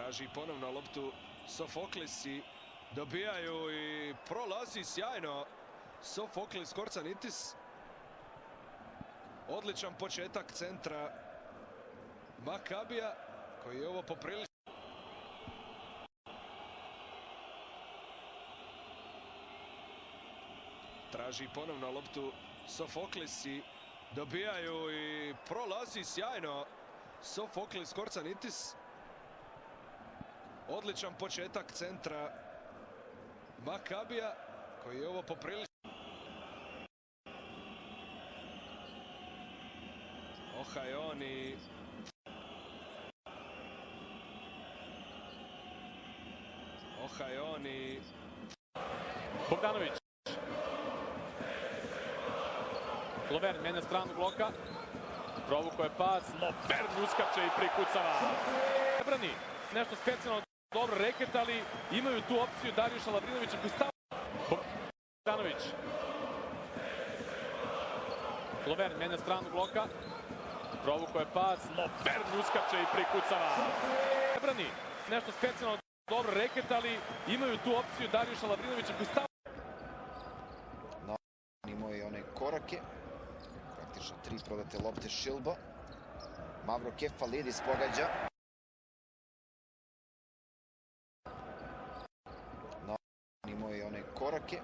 Traži ponovno loptu Sofoklis i dobijaju i prolazi sjajno Sofoklis Korcanitis. Odličan početak centra Makabija koji je ovo poprilično. Traži ponovno loptu Sofoklis i dobijaju i prolazi sjajno Sofoklis Korcanitis. Odličan početak centra Makabija koji je ovo poprilično. Ohajon i Bogdanović. Lovern menja stranu bloka. Provukao je pas. Lovern uskače i prikucava. Brani nešto specijalno dobro reket, ali imaju tu opciju Darijuša Lavrinovića koji stavlja. Bogdanović. Lovern menja stranu bloka. Provukao je pas. Lovern uskače i prikucava. Brani nešto specijalno dobro reket, ali imaju tu opciju Darijuša Lavrinovića koji stavlja. Imao je one korake. Praktično 3 prodate lopte Šilba. Mavro Kefalidis pogađa. Imao je one korake.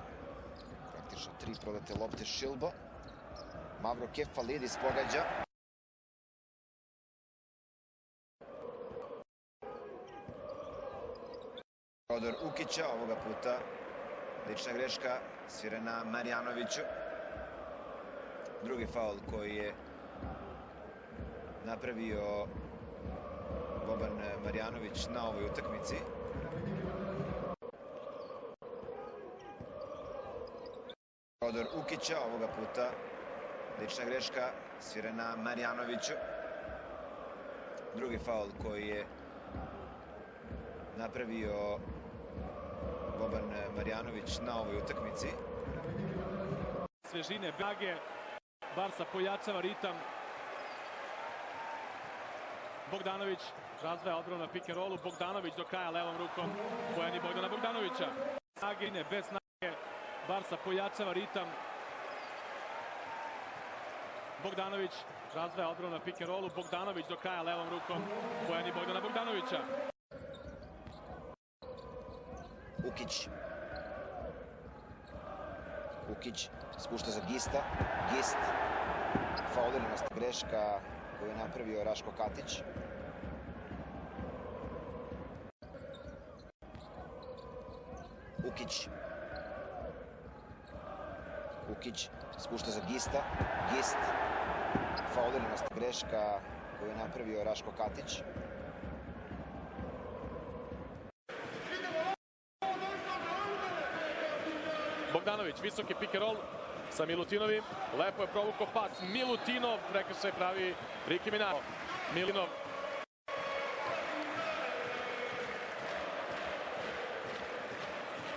Praktično 3 prodate lopte Šilba. Mavro Kefalidis pogađa. Odor Ukića, ovoga puta lična greška, svirena Marjanoviću. Drugi faul koji je napravio Boban Marjanović na ovoj utakmici. Odor Ukića, ovoga puta lična greška, svirena Marjanoviću. Drugi faul koji je napravio Boban Marjanović na ovoj utakmici. Svežine, Brage, Barsa pojačava ritam. Bogdanović razdvaja odbranu na pick and rollu. Bogdanović do kraja levom rukom. Pojani Bogdana Bogdanovića. Brage, bez snage. Barsa pojačava ritam. Bogdanović razdvaja odbranu na pick and rollu. Bogdanović do kraja levom rukom. Pojani Bogdana Bogdanovića. Ukić spušta za Gista. Gist. Fauliranost greška koju je napravio Raško Katić. Ukić spušta za Gista. Gist. Fauliranost greška koju je napravio Raško Katić. Bogdanović, visoki pick and roll sa Milutinovim. Lepo je provukao pas. Milutinov, prekršaj pravi Riki Minaj. Milutinov.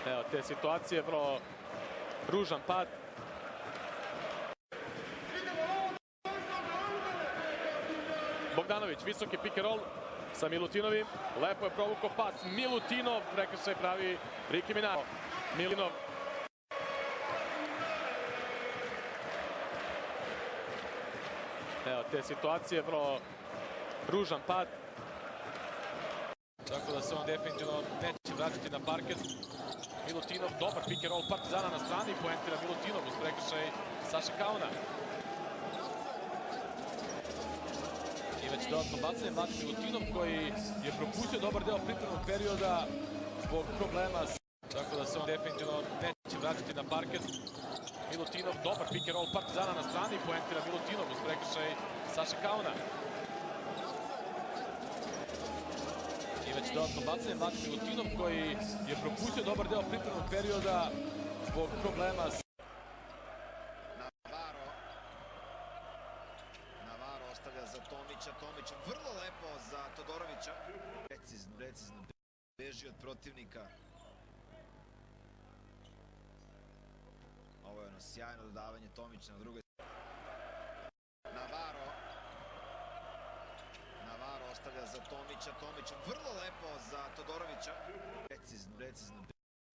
Evo te situacije, vrlo ružan pad. Bogdanović, visoki pick and roll sa Milutinovim. Lepo je provukao pas. Milutinov, prekršaj pravi Riki Minaj. Milutinov. Evo te situacije, vrlo ružan pad. Tako da se on definitivno neće vraćati na parket. Milutinov, dobar pick and roll Partizana na strani, poentira Milutinov uz prekršaj Saše Kauna. I već dodatno bacanje mladi Milutinov koji je propustio dobar deo pripremnog perioda zbog problema. Tako da se on definitivno neće vraćati na parket. Milutinov, dobar pick and roll Partizana na strani, poentira Milutinov uz prekršaj Saše Kauna. I već dodatno bacanje mladi Milutinov koji je propustio dobar deo pripremnog perioda zbog problema. Navaro ostavlja za Tomića. Tomić vrlo lepo za Todorovića. Precizno beži od protivnika. Ovo je ono sjajno dodavanje Tomića na drugoj strani. Navaro ostavlja za za Tomića, Tomić vrlo lepo za Todorovića. Precizno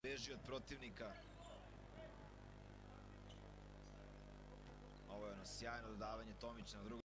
beži od protivnika. Ovo je ono sjajno dodavanje Tomića na drugom